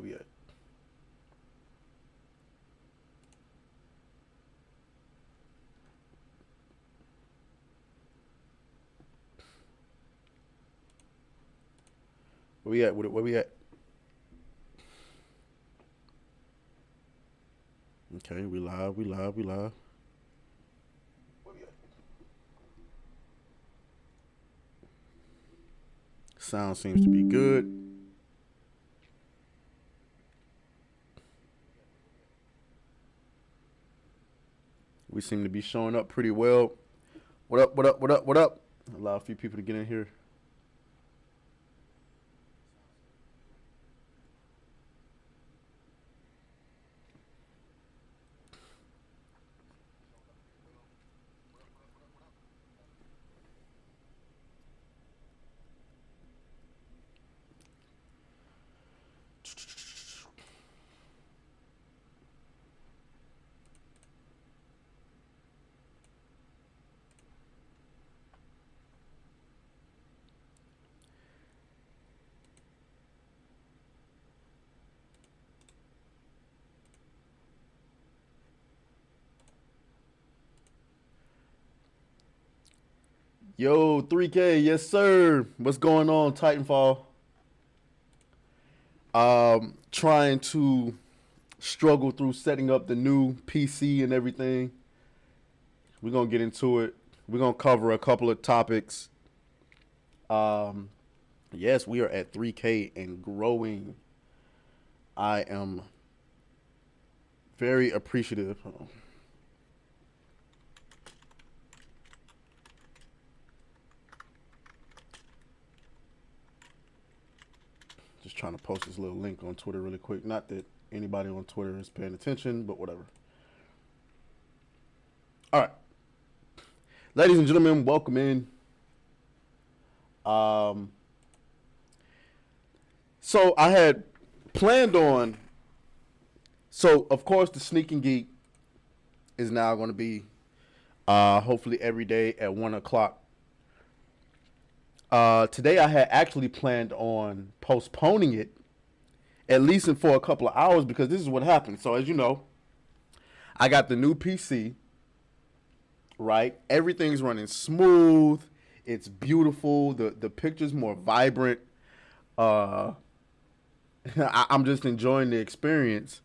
Where we at? Where we at? Where we at? Okay, we live. We live. We live. Where we at? Sound seems to be good. We seem to be showing up pretty well. What up? What up? What up? What up? Allow a few people to get in here. Yo, 3K, yes sir. What's going on, Titanfall? Trying to struggle through setting up the new PC and everything. We're gonna get into it. We're gonna cover a couple of topics. Um, yes, we are at 3K and growing. I am very appreciative. Just trying to post this little link on Twitter really quick. Not that anybody on Twitter is paying attention, but whatever. All right, ladies and gentlemen, welcome in. Um, so I had planned on. So of course, the Sneak and Geek is now going to be hopefully every day at 1 o'clock. Today I had actually planned on postponing it at least for a couple of hours because this is what happened. So as you know, I got the new PC, right? Everything's running smooth. It's beautiful. The picture's more vibrant. Uh, I'm just enjoying the experience.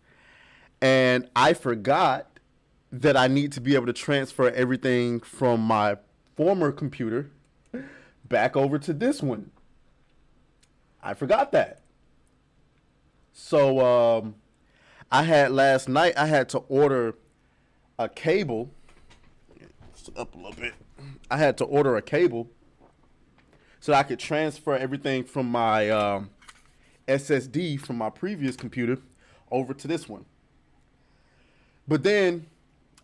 And I forgot that I need to be able to transfer everything from my former computer back over to this one. I forgot that. So I had last night. I had to order a cable. It's up a little bit. I had to order a cable so that I could transfer everything from my SSD from my previous computer over to this one. But then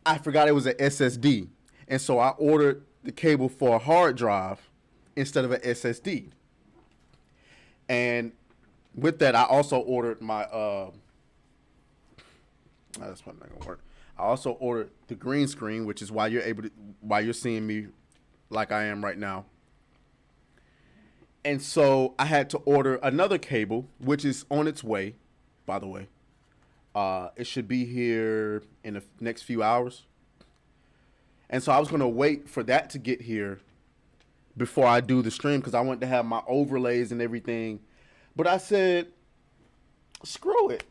I forgot it was an SSD, and so I ordered the cable for a hard drive instead of an SSD. And with that, I also ordered my that's probably not gonna work. I also ordered the green screen, which is why you're seeing me like I am right now. And so I had to order another cable, which is on its way, by the way. It should be here in the next few hours. And so I was gonna wait for that to get here before I do the stream because I want to have my overlays and everything. But I said, screw it.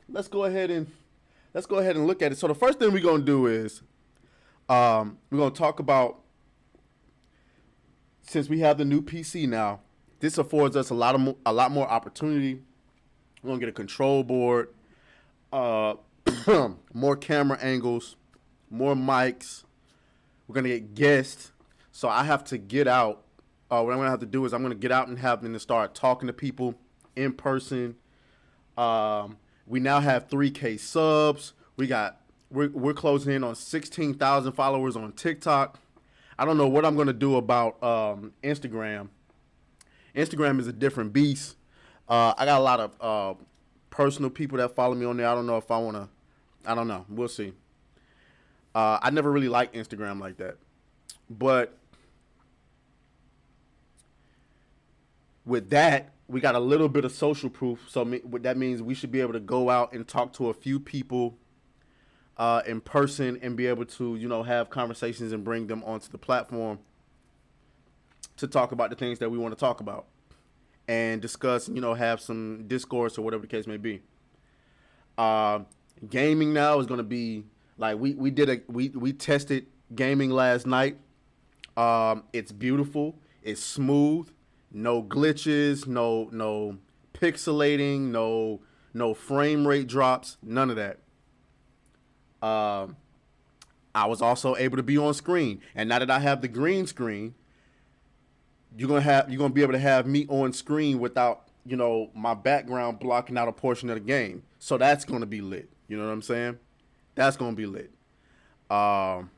Let's go ahead and look at it. So the first thing we're gonna do is we're gonna talk about, since we have the new PC now, this affords us a lot more opportunity. We're gonna get a control board, uh, more camera angles, more mics. We're gonna get guests. So I have to get out. What I'm gonna have to do is I'm gonna get out and have them to start talking to people in person. We now have 3K subs. We're closing in on 16,000 followers on TikTok. I don't know what I'm gonna do about Instagram. Instagram is a different beast. I got a lot of personal people that follow me on there. I don't know if I wanna. I don't know. We'll see. I never really liked Instagram like that, but with that, we got a little bit of social proof. So what that means, we should be able to go out and talk to a few people in person and be able to, have conversations and bring them onto the platform to talk about the things that we want to talk about and discuss, have some discourse or whatever the case may be. Gaming now is going to be like we tested gaming last night. It's beautiful. It's smooth. No glitches. No pixelating. No frame rate drops. None of that. I was also able to be on screen, and now that I have the green screen, you're gonna be able to have me on screen without my background blocking out a portion of the game. So that's gonna be lit. You know what I'm saying? That's gonna be lit. What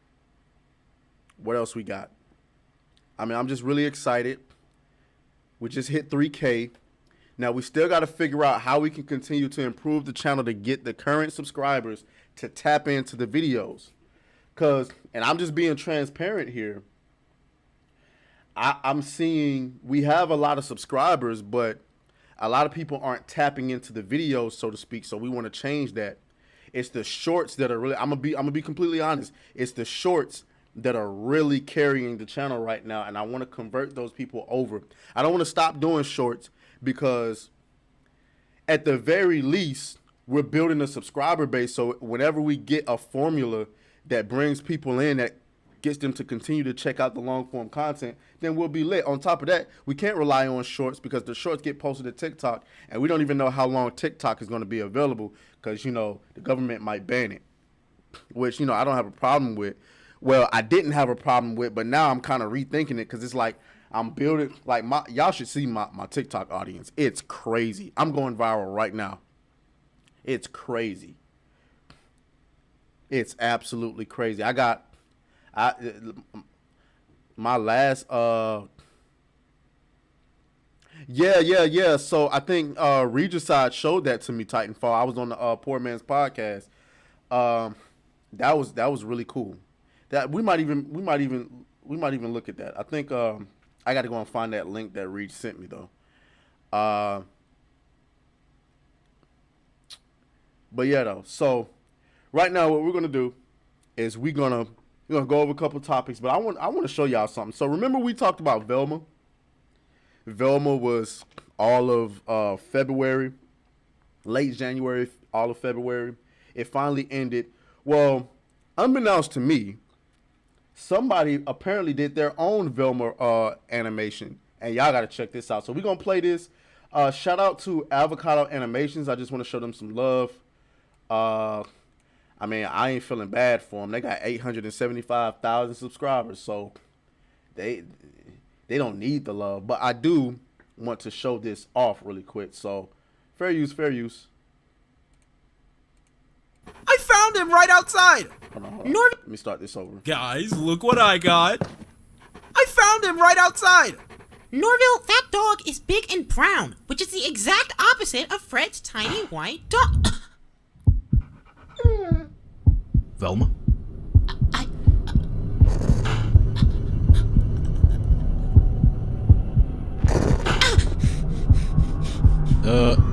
else we got? I mean, I'm just really excited. We just hit 3K. Now we still got to figure out how we can continue to improve the channel to get the current subscribers to tap into the videos. And I'm just being transparent here. I'm seeing we have a lot of subscribers, but a lot of people aren't tapping into the videos, so to speak. So we want to change that. It's the shorts that are really, I'm gonna be completely honest. It's the shorts that are really carrying the channel right now, and I want to convert those people over. I don't want to stop doing shorts because at the very least, we're building a subscriber base. So whenever we get a formula that brings people in, that gets them to continue to check out the long form content, then we'll be lit. On top of that, we can't rely on shorts because the shorts get posted to TikTok, and we don't even know how long TikTok is going to be available because, the government might ban it, which, I don't have a problem with. Well, I didn't have a problem with, but now I'm kind of rethinking it because it's like I'm building, like y'all should see my TikTok audience. It's crazy. I'm going viral right now. It's crazy. It's absolutely crazy. My last, yeah. So I think Regicide showed that to me, Titanfall. I was on the Poor Man's podcast. That was really cool. That we might even look at that. I think I got to go and find that link that Reed sent me though. But yeah though. So right now what we're gonna do is we're gonna go over a couple topics. But I want to show y'all something. So remember we talked about Velma. Velma was all of February, late January, all of February. It finally ended. Well, unbeknownst to me, somebody apparently did their own Velma animation, and y'all gotta check this out. So we're gonna play this. Shout out to Avocado Animations. I just want to show them some love. I mean, I ain't feeling bad for them. They got 875,000 subscribers, so they don't need the love. But I do want to show this off really quick. So fair use, fair use. I found him right outside. Hold on. Let me start this over. Guys, look what I got. I found him right outside. Norville, that dog is big and brown, which is the exact opposite of Fred's tiny white dog. Velma?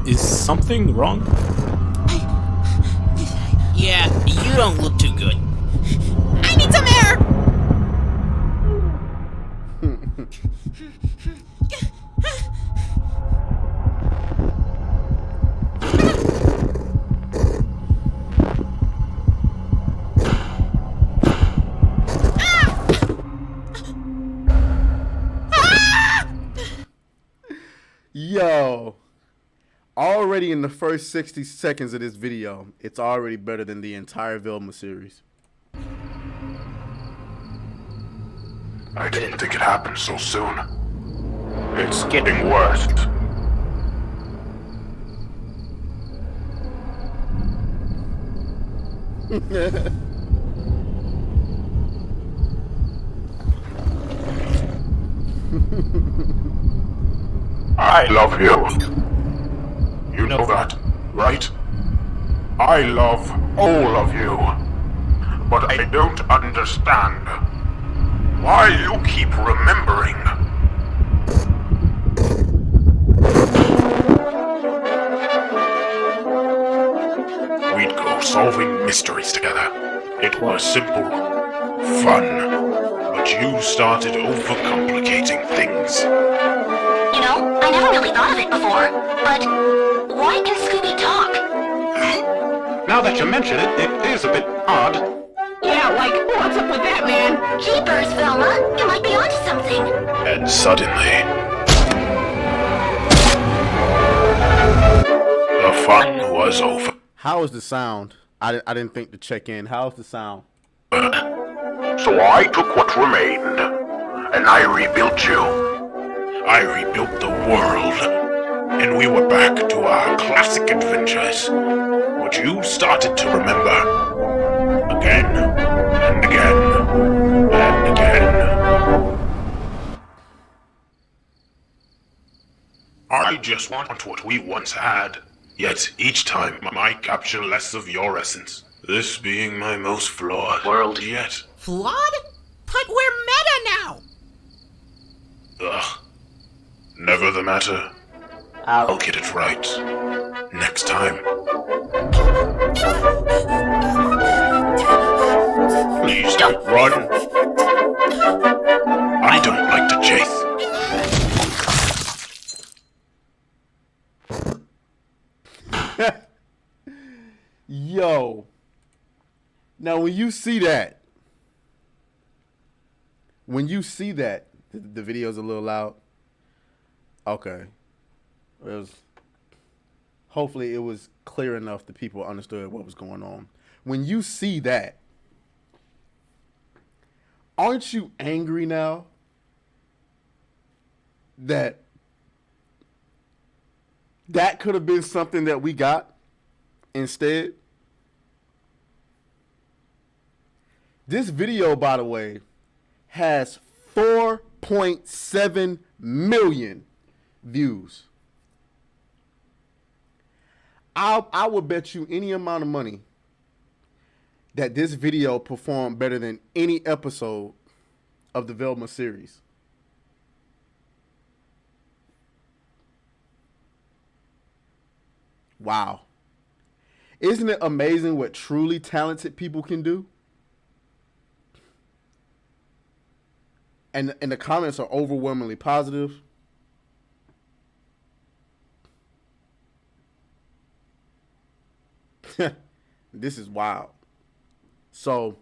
Is something wrong? Yeah, you don't look too good. I need some air! Yo, already in the first 60 seconds of this video, it's already better than the entire Velma series. I didn't think it happened so soon. It's getting worse. I love you. You know that, right? I love all of you. But I don't understand why you keep remembering. We'd go solving mysteries together. It was simple, fun, but you started overcomplicating things. You know, I never really thought of it before, but why can Scooby talk? Now that you mention it, it is a bit odd. Yeah, like, what's up with that, man? Jeepers, Velma, you might be onto something. And suddenly, the fun was over. How is the sound? I didn't think to check in. How's the sound? So I took what remained, and I rebuilt you. I rebuilt the world, and we were back to our classic adventures, which you started to remember. Again, and again, and again. I just want what we once had. Yet each time I capture less of your essence. This being my most flawed world yet. Flawed? But we're meta now! Ugh. Never the matter. I'll get it right. Next time. Please don't run. I don't like to chase. Yo. Now, when you see that, the video's a little loud. Okay. Hopefully it was clear enough that people understood what was going on. When you see that, aren't you angry now that could have been something that we got instead? This video, by the way, has 4.7 million views. I would bet you any amount of money that this video performed better than any episode of the Velma series. Wow. Isn't it amazing what truly talented people can do? And the comments are overwhelmingly positive. This is wild. So,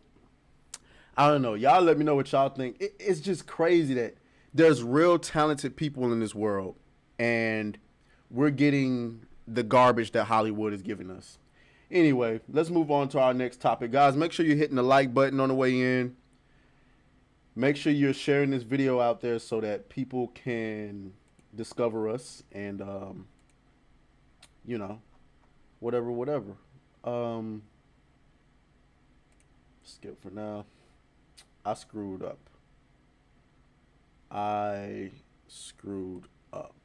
I don't know. Y'all let me know what y'all think. It's just crazy that there's real talented people in this world, and we're getting the garbage that Hollywood is giving us. Anyway, let's move on to our next topic. Guys, make sure you're hitting the like button on the way in. Make sure you're sharing this video out there so that people can discover us and, you know, whatever. Skip for now. I screwed up.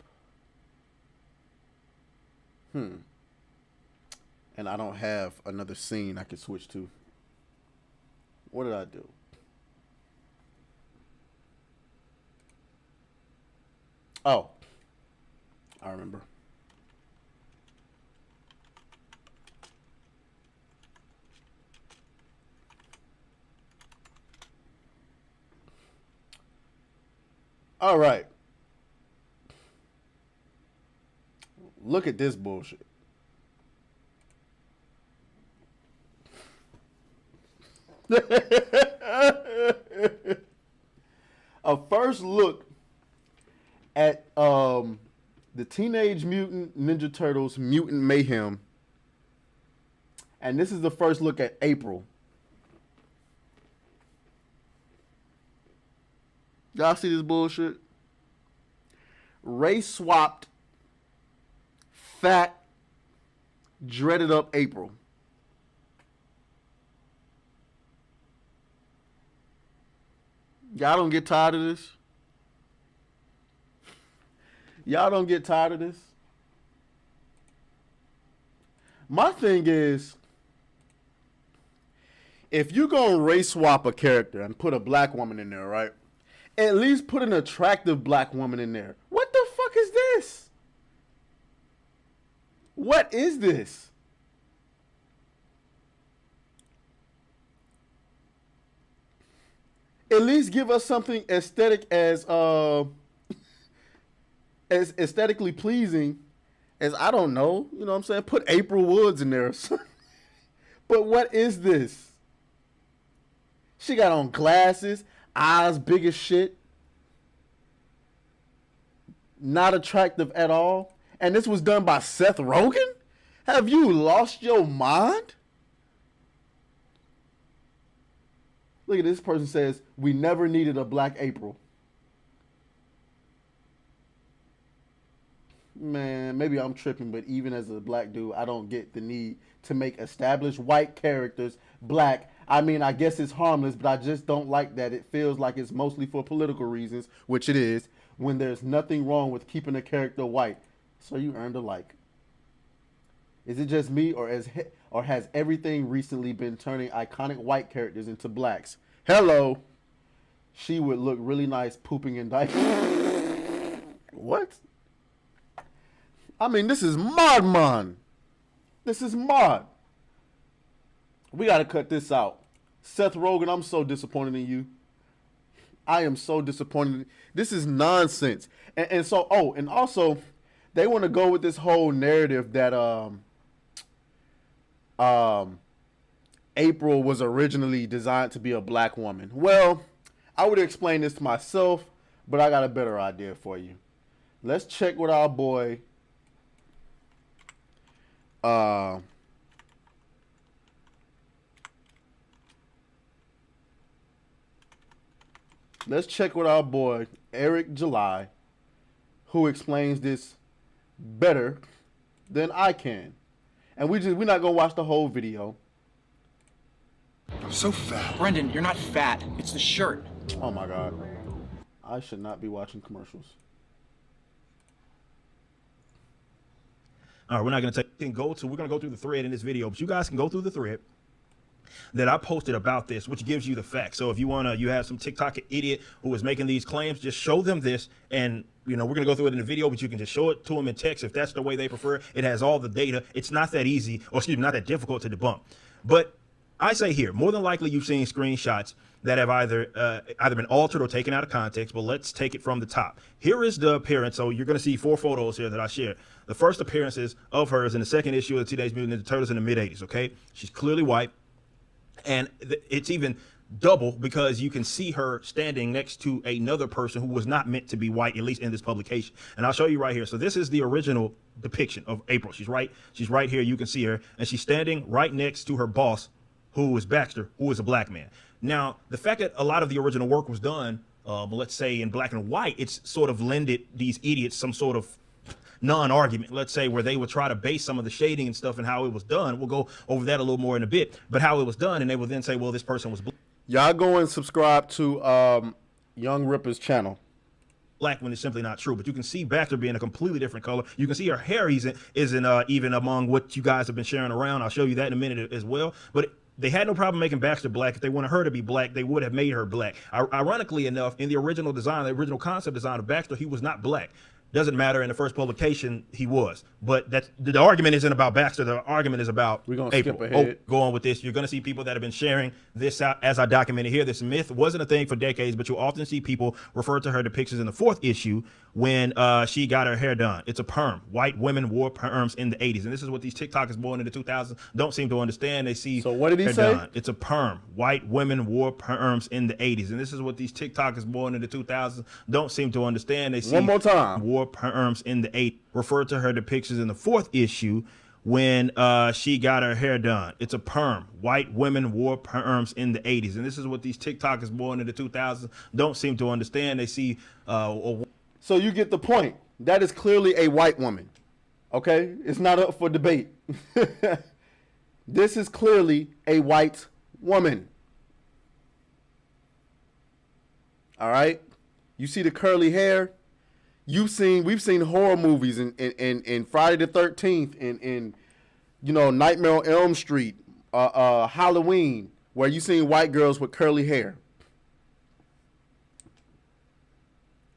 And I don't have another scene I can switch to. What did I do? Oh, I remember. All right. Look at this bullshit. A first look at the Teenage Mutant Ninja Turtles Mutant Mayhem. And this is the first look at April. Y'all see this bullshit? Race swapped fat, dreaded up April. Y'all don't get tired of this? Y'all don't get tired of this? My thing is, if you're going to race swap a character and put a black woman in there, right? At least put an attractive black woman in there. What the fuck is this? What is this? At least give us something aesthetic as aesthetically pleasing as, I don't know, you know what I'm saying? Put April Woods in there or something. But what is this? She got on glasses, eyes big as shit. Not attractive at all. And this was done by Seth Rogen? Have you lost your mind? Look at this person says, we never needed a black April. Man, maybe I'm tripping, but even as a black dude, I don't get the need to make established white characters black. I mean, I guess it's harmless, but I just don't like that. It feels like it's mostly for political reasons, which it is, when there's nothing wrong with keeping a character white. So you earned a like. Is it just me, or has everything recently been turning iconic white characters into blacks? Hello. She would look really nice pooping in diapers. What? I mean, this is mod, man. This is mod. We got to cut this out. Seth Rogen, I'm so disappointed in you. I am so disappointed. This is nonsense. And so, oh, and also, they want to go with this whole narrative that April was originally designed to be a black woman. Well, I would explain this to myself, but I got a better idea for you. Let's check with our boy. Let's check with our boy Eric July, who explains this better than I can. And we're not gonna watch the whole video. I'm so fat. Brendan, you're not fat. It's the shirt. Oh my God. I should not be watching commercials. All right, we're not going to we're going to go through the thread in this video, but you guys can go through the thread that I posted about this, which gives you the facts. So if you have some TikTok idiot who is making these claims, just show them this, and we're going to go through it in the video, but you can just show it to them in text if that's the way they prefer. It has all the data. It's not that easy, not that difficult to debunk. But I say here, more than likely you've seen screenshots that have either been altered or taken out of context, but let's take it from the top. Here is the appearance. So you're going to see 4 photos here that I shared. The first appearances of hers in the second issue of the Teenage Mutant Ninja Turtles in the mid-'80s, okay? She's clearly white, and it's even double because you can see her standing next to another person who was not meant to be white, at least in this publication. And I'll show you right here. So this is the original depiction of April. She's right here. You can see her, and she's standing right next to her boss, who is Baxter, who is a black man. Now, the fact that a lot of the original work was done, let's say in black and white, it's sort of lended these idiots some sort of non-argument, let's say, where they would try to base some of the shading and stuff and how it was done. We'll go over that a little more in a bit, but how it was done, and they would then say, well, this person was Y'all go and subscribe to Young Ripper's channel. Black when it's simply not true. But you can see Baxter being a completely different color. You can see her hair isn't even among what you guys have been sharing around. I'll show you that in a minute as well. But they had no problem making Baxter black. If they wanted her to be black, they would have made her black. Ironically enough, in the original design, the original concept design of Baxter, he was not black. Doesn't matter. In the first publication, he was. But the argument isn't about Baxter. The argument is about We're gonna April. skip ahead. Go on with this. You're going to see people that have been sharing this out as I documented here. This myth wasn't a thing for decades, but you'll often see people refer to her depictions in the 4th issue when she got her hair done. It's a perm. White women wore perms in the 80s. And this is what these TikTokers born in the 2000s don't seem to understand. They see So what did he hair say? done. It's a perm. White women wore perms in the 80s. And this is what these TikTokers born in the 2000s don't seem to understand. They see One more time. wore perms in the 80s. Referred to her depictions in the 4th issue when she got her hair done. It's a perm. White women wore perms in the 80s. And this is what these TikTokers born in the 2000s don't seem to understand. They see So you get the point. That is clearly a white woman. Okay? It's not up for debate. This is clearly a white woman. All right? You see the curly hair? We've seen horror movies in Friday the 13th, in Nightmare on Elm Street, Halloween, where you seen white girls with curly hair.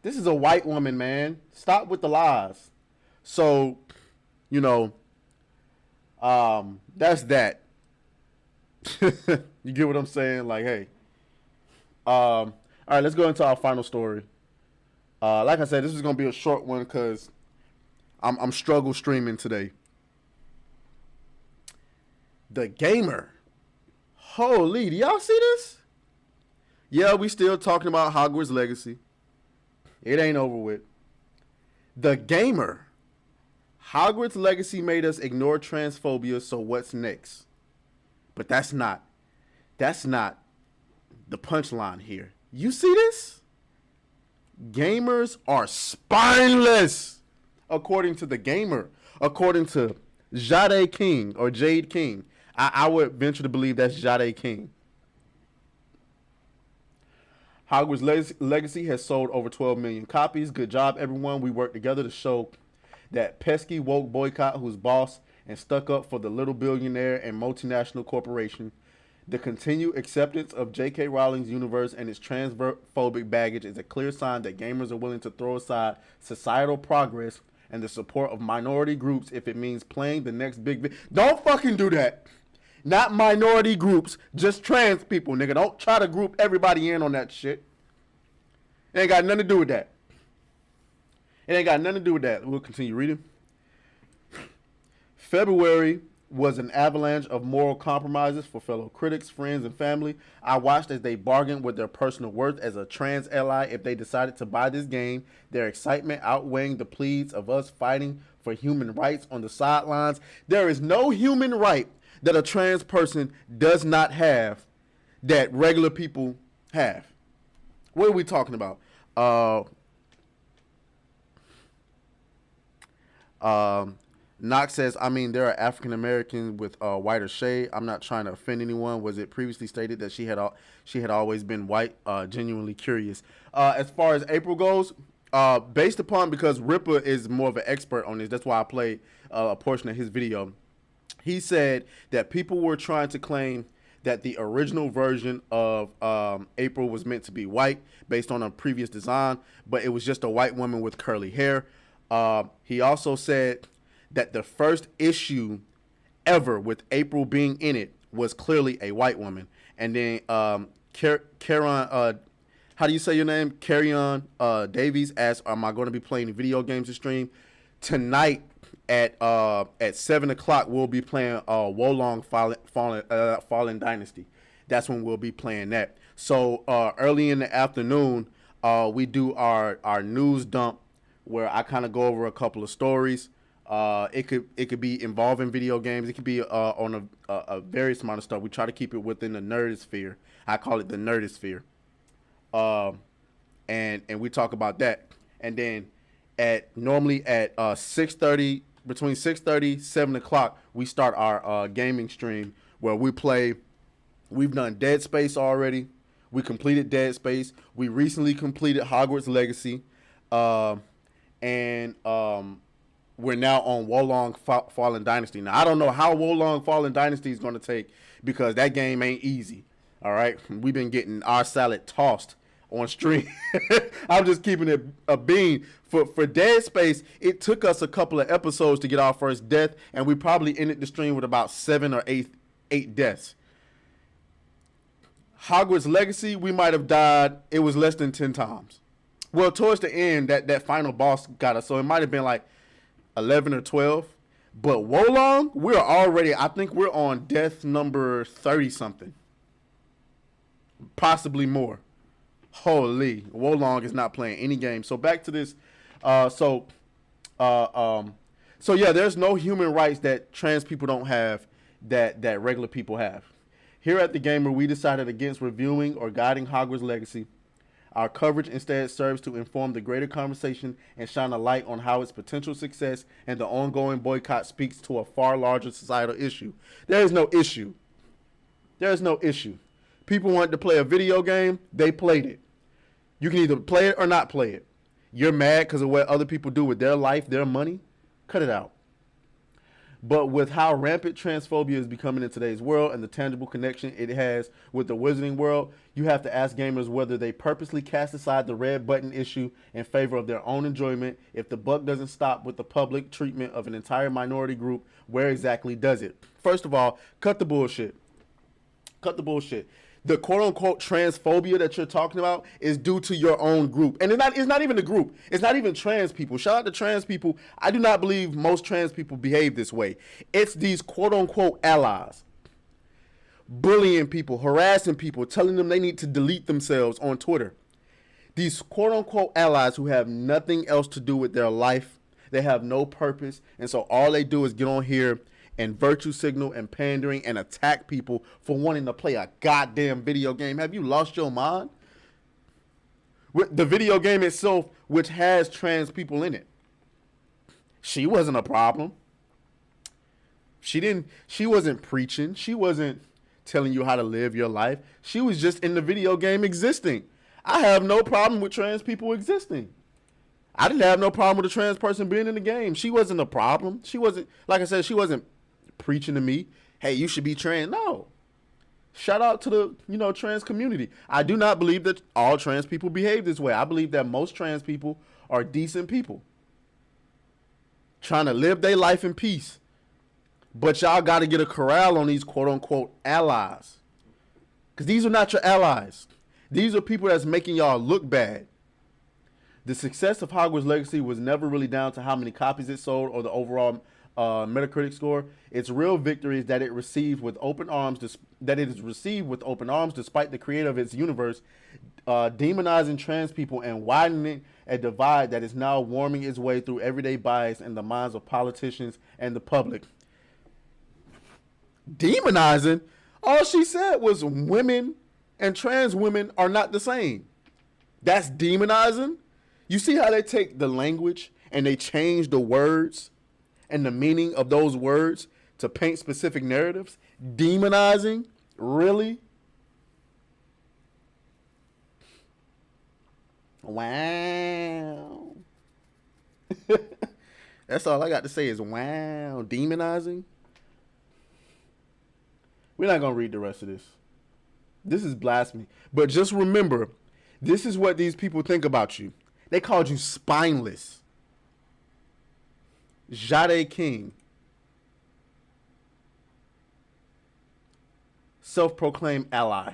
This is a white woman, man. Stop with the lies. So, That's that. You get what I'm saying? Like, hey. All right, let's go into our final story. Like I said, this is gonna be a short one because I'm struggle streaming today. The Gamer. Holy, do y'all see this? Yeah, we still talking about Hogwarts Legacy. It ain't over with. The Gamer. Hogwarts Legacy made us ignore transphobia, so what's next? But that's not the punchline here. You see this? Gamers are spineless, according to The Gamer. According to Jade King or Jade King. I would venture to believe that's Jade King. Hogwarts Legacy has sold over 12 million copies. Good job, everyone. We worked together to show that pesky woke boycott who's boss and stuck up for the little billionaire and multinational corporation. The continued acceptance of J.K. Rowling's universe and its transphobic baggage is a clear sign that gamers are willing to throw aside societal progress and the support of minority groups if it means playing the next big... Don't fucking do that. Not minority groups, just trans people, nigga. Don't try to group everybody in on that shit. It ain't got nothing to do with that. It ain't got nothing to do with that. We'll continue reading. February was an avalanche of moral compromises for fellow critics, friends, and family. I watched as they bargained with their personal worth as a trans ally if they decided to buy this game, their excitement outweighing the pleas of us fighting for human rights on the sidelines. There is no human right that a trans person does not have that regular people have. What are we talking about? Knox says, I mean, there are African Americans with whiter shade. I'm not trying to offend anyone. Was it previously stated that she had always been white? Genuinely curious. As far as April goes, based upon, because Ripper is more of an expert on this, that's why I played a portion of his video. He said that people were trying to claim that the original version of April was meant to be white based on a previous design, but it was just a white woman with curly hair. He also said that the first issue ever with April being in it was clearly a white woman. And then Karen, how do you say your name? Carrion Davies asked, am I going to be playing video games to stream? Tonight at 7 o'clock, we'll be playing Wolong Fallen Dynasty. That's when we'll be playing that. So early in the afternoon, we do our news dump where I kind of go over a couple of stories. It could be involving video games. It could be on a various amount of stuff. We try to keep it within the nerdosphere. I call it the nerdosphere. And we talk about that. And then normally at 6:30, between 6:30, 7 o'clock, we start our gaming stream where we play. We've done Dead Space already. We completed Dead Space. We recently completed Hogwarts Legacy. And we're now on Wolong Fallen Dynasty. Now, I don't know how Wolong Fallen Dynasty is going to take because that game ain't easy. All right? We've been getting our salad tossed on stream. I'm just keeping it a bean. For Dead Space, it took us a couple of episodes to get our first death, and we probably ended the stream with about 7 or 8 deaths. Hogwarts Legacy, we might have died. It was less than 10 times. Well, towards the end, that final boss got us, so it might have been like 11 or 12. But Wolong, I think we're on death number 30-something. Possibly more. Holy, Wolong is not playing any game. So back to this. So yeah, there's no human rights that trans people don't have that regular people have. Here at The Gamer, we decided against reviewing or guiding Hogwarts Legacy. Our coverage instead serves to inform the greater conversation and shine a light on how its potential success and the ongoing boycott speaks to a far larger societal issue. There is no issue. There is no issue. People wanted to play a video game, they played it. You can either play it or not play it. You're mad because of what other people do with their life, their money? Cut it out. But with how rampant transphobia is becoming in today's world and the tangible connection it has with the wizarding world, you have to ask gamers whether they purposely cast aside the red button issue in favor of their own enjoyment. If the buck doesn't stop with the public treatment of an entire minority group, where exactly does it? First of all, cut the bullshit. Cut the bullshit. The quote-unquote transphobia that you're talking about is due to your own group. And it's not even a group. It's not even trans people. Shout out to trans people. I do not believe most trans people behave this way. It's these quote-unquote allies. Bullying people, harassing people, telling them they need to delete themselves on Twitter. These quote-unquote allies who have nothing else to do with their life. They have no purpose. And so all they do is get on here and virtue signal and pandering and attack people for wanting to play a goddamn video game. Have you lost your mind? The video game itself, which has trans people in it. She wasn't a problem. She wasn't preaching. She wasn't telling you how to live your life. She was just in the video game existing. I have no problem with trans people existing. I didn't have no problem with a trans person being in the game. She wasn't a problem. She wasn't, like I said, she wasn't preaching to me, hey, you should be trans. No. Shout out to the, trans community. I do not believe that all trans people behave this way. I believe that most trans people are decent people trying to live their life in peace. But y'all got to get a corral on these quote-unquote allies. Because these are not your allies. These are people that's making y'all look bad. The success of Hogwarts Legacy was never really down to how many copies it sold or the overall Metacritic score. Its real victory is that it received with open arms. That it is received with open arms, despite the creator of its universe demonizing trans people and widening a divide that is now warming its way through everyday bias in the minds of politicians and the public. Demonizing? All she said was women and trans women are not the same. That's demonizing? You see how they take the language and they change the words and the meaning of those words to paint specific narratives? Demonizing? Really? Wow. That's all I got to say is wow. Demonizing? We're not going to read the rest of this. This is blasphemy. But just remember, this is what these people think about you. They called you spineless. Jade King. Self-proclaimed ally.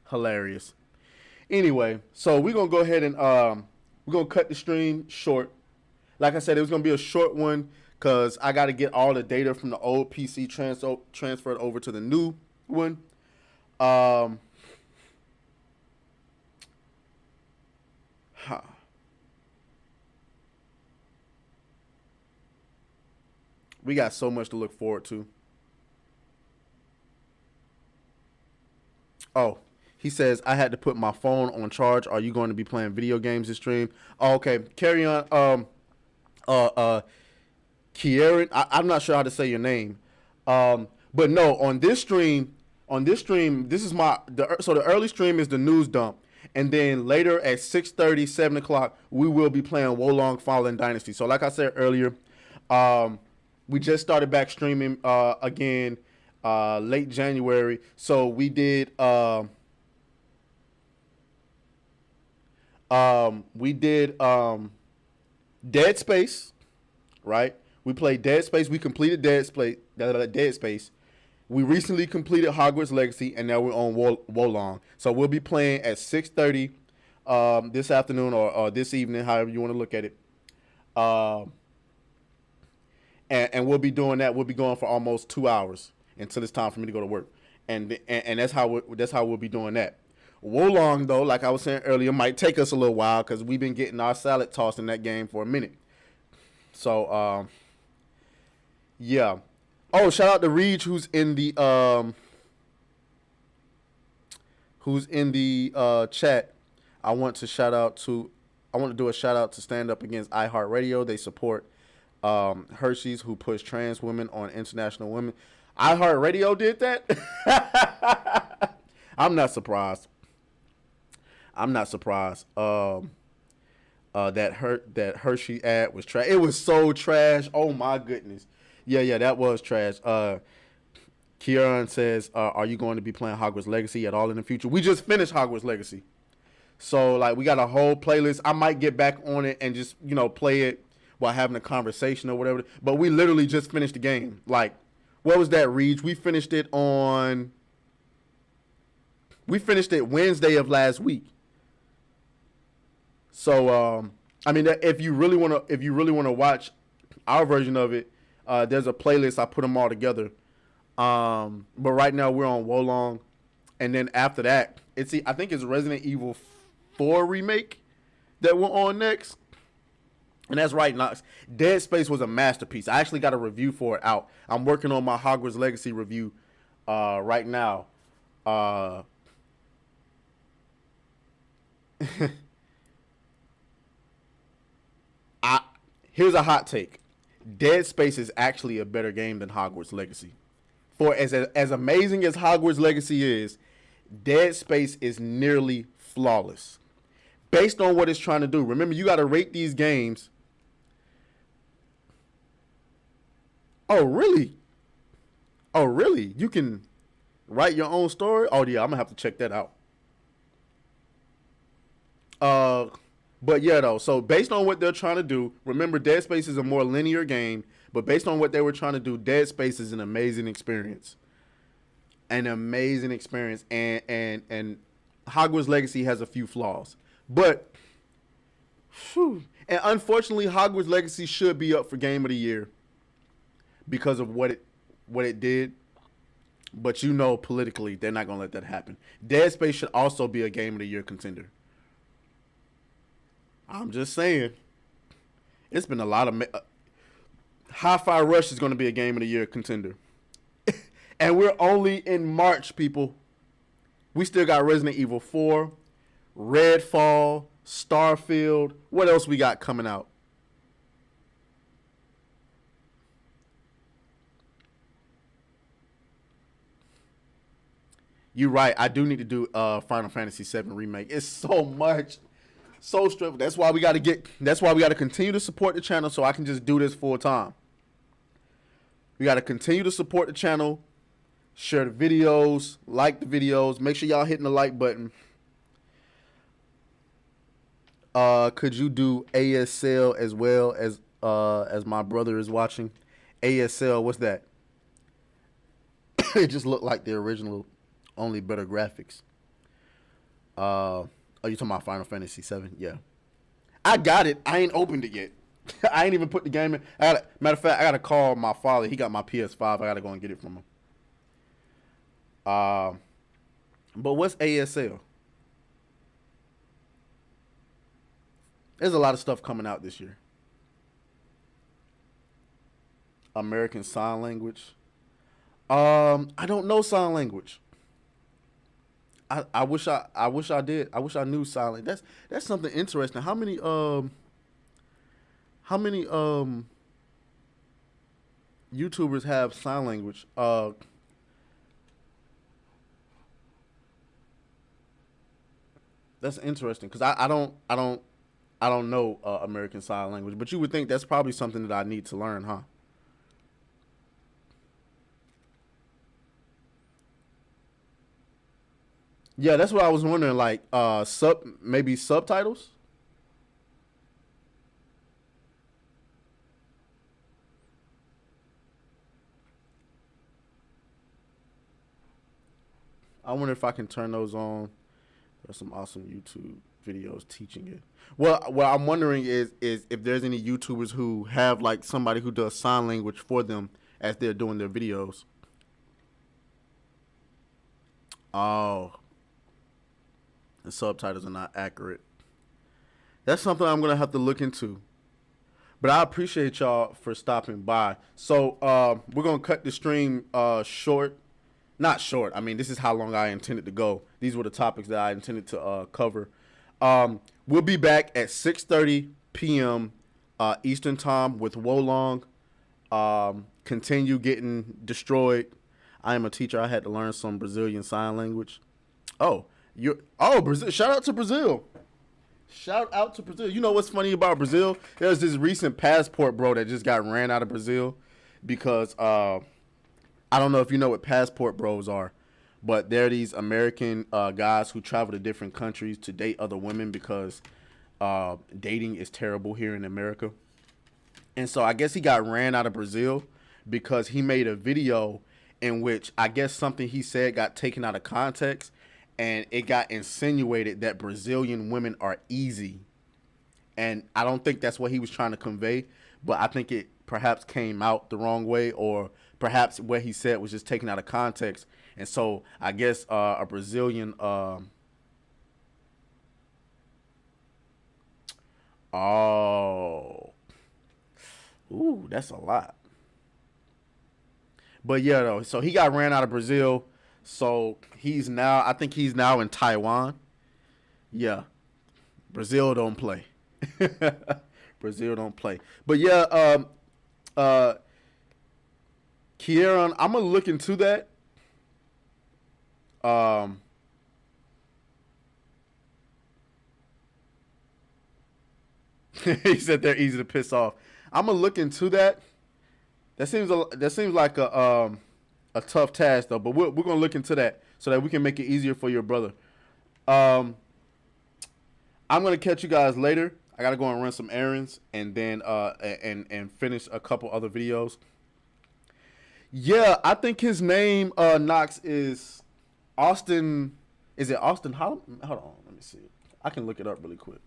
Hilarious. Anyway, so we're going to go ahead and we're going to cut the stream short. Like I said, it was going to be a short one because I got to get all the data from the old PC transferred over to the new one. We got so much to look forward to. Oh, he says, I had to put my phone on charge. Are you going to be playing video games this stream? Oh, okay. Carry on. Kieran, I'm not sure how to say your name. But no, on this stream, this is the early stream is the news dump. And then later at 6:30, 7 o'clock, we will be playing Wolong Fallen Dynasty. So like I said earlier, we just started back streaming again late January. So we did Dead Space, right? We played Dead Space. We completed Dead Space. We recently completed Hogwarts Legacy, and now we're on Wolong. So we'll be playing at 6:30 this afternoon or this evening, however you want to look at it. And we'll be doing that. We'll be going for almost 2 hours until it's time for me to go to work. And that's how we'll be doing that. Wolong, though, like I was saying earlier, might take us a little while because we've been getting our salad tossed in that game for a minute. So, yeah. Oh, shout out to Reed, who's in the chat. I want to do a shout out to Stand Up Against iHeartRadio. They support Hershey's, who push trans women on International Women. iHeartRadio did that? I'm not surprised. That Hershey ad was trash. It was so trash. Oh my goodness. Yeah, that was trash. Kieran says, "Are you going to be playing Hogwarts Legacy at all in the future?" We just finished Hogwarts Legacy, so like we got a whole playlist. I might get back on it and just play it while having a conversation or whatever. But we literally just finished the game. Like, what was that, Reach? We finished it Wednesday of last week. So I mean, if you really want to watch our version of it, there's a playlist. I put them all together. But right now we're on Wolong, and then after that, I think it's Resident Evil 4 remake that we're on next, and that's right. Knox. Dead Space was a masterpiece. I actually got a review for it out. I'm working on my Hogwarts Legacy review right now. Here's a hot take. Dead Space is actually a better game than Hogwarts Legacy. For as amazing as Hogwarts Legacy is, Dead Space is nearly flawless. Based on what it's trying to do. Remember, you got to rate these games. Oh, really? You can write your own story? Oh, yeah, I'm going to have to check that out. But yeah, though, so based on what they're trying to do, remember Dead Space is a more linear game, but based on what they were trying to do, Dead Space is an amazing experience. And Hogwarts Legacy has a few flaws. But, and unfortunately, Hogwarts Legacy should be up for Game of the Year because of what it did. But politically, they're not going to let that happen. Dead Space should also be a Game of the Year contender. I'm just saying. It's been a lot of... Hi-Fi Rush is going to be a Game of the Year contender. And we're only in March, people. We still got Resident Evil 4, Redfall, Starfield. What else we got coming out? You're right. I do need to do Final Fantasy VII Remake. It's so much... So stressful. That's why we got to continue to support the channel so I can just do this full time. We got to continue to support the channel, share the videos, like the videos, make sure y'all hitting the like button. Could you do ASL as well as my brother is watching? ASL, what's that? It just looked like the original, only better graphics. Oh, you talking about Final Fantasy VII? Yeah. I got it. I ain't opened it yet. I ain't even put the game in. Matter of fact, I got to call my father. He got my PS5. I got to go and get it from him. But what's ASL? There's a lot of stuff coming out this year. American Sign Language. I don't know sign language. I wish I did. I wish I knew sign language. That's something interesting. How many YouTubers have sign language? That's interesting because I don't know American Sign Language, but you would think that's probably something that I need to learn, huh? Yeah, that's what I was wondering. Like, maybe subtitles. I wonder if I can turn those on. There's some awesome YouTube videos teaching it. Well, what I'm wondering is if there's any YouTubers who have like somebody who does sign language for them as they're doing their videos. Oh. The subtitles are not accurate. That's something I'm going to have to look into. But I appreciate y'all for stopping by. So we're going to cut the stream short. Not short. I mean, this is how long I intended to go. These were the topics that I intended to cover. We'll be back at 6:30 p.m. Eastern Time with Wolong. Continue getting destroyed. I am a teacher. I had to learn some Brazilian Sign Language. Brazil! Shout out to Brazil. Shout out to Brazil. You know what's funny about Brazil? There's this recent passport bro that just got ran out of Brazil because I don't know if you know what passport bros are, but they're these American guys who travel to different countries to date other women because dating is terrible here in America. And so I guess he got ran out of Brazil because he made a video in which I guess something he said got taken out of context, and it got insinuated that Brazilian women are easy. And I don't think that's what he was trying to convey, but I think it perhaps came out the wrong way, or perhaps what he said was just taken out of context. And so I guess a Brazilian ooh, that's a lot. But yeah, though, so he got ran out of Brazil. So I think he's now in Taiwan. Yeah. Brazil don't play. Brazil don't play. But yeah, Kieran, I'm gonna look into that. He said they're easy to piss off. I'm gonna look into that. That seems like a tough task though, but we're gonna look into that so that we can make it easier for your brother. I'm gonna catch you guys later. I gotta go and run some errands and then and finish a couple other videos. Yeah, I think his name Knox is Austin. Is it Austin Holland? Hold on, let me see. I can look it up really quick.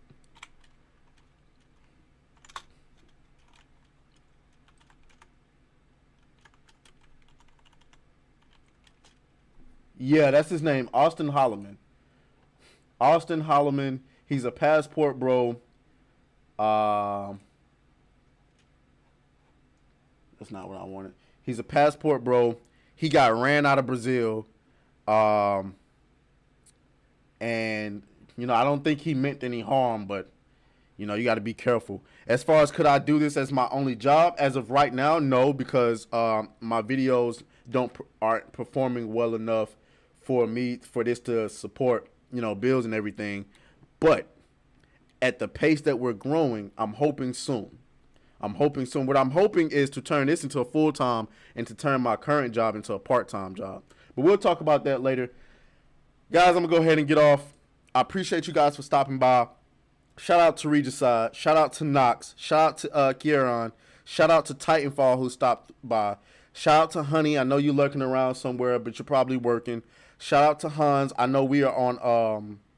Yeah, that's his name, Austin Holloman. Austin Holloman. He's a passport bro. That's not what I wanted. He's a passport bro. He got ran out of Brazil. And I don't think he meant any harm, but you got to be careful. As far as could I do this as my only job as of right now? No, because my videos aren't performing well enough for this to support, bills and everything. But at the pace that we're growing, I'm hoping soon. What I'm hoping is to turn this into a full-time and to turn my current job into a part-time job. But we'll talk about that later. Guys, I'm going to go ahead and get off. I appreciate you guys for stopping by. Shout out to Regicide. Shout out to Knox. Shout out to Kieran. Shout out to Titanfall who stopped by. Shout out to Honey. I know you're lurking around somewhere, but you're probably working. Shout out to Hans. I know we're on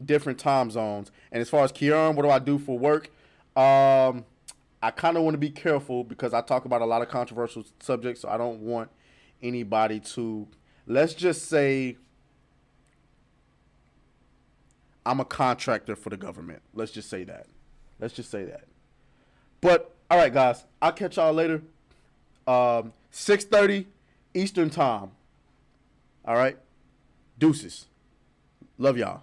different time zones. And as far as Kieran, what do I do for work? I kind of want to be careful because I talk about a lot of controversial subjects, so I don't want anybody to, let's just say I'm a contractor for the government. Let's just say that. But all right, guys, I'll catch y'all later. 6:30 Eastern time. All right. Deuces. Love y'all.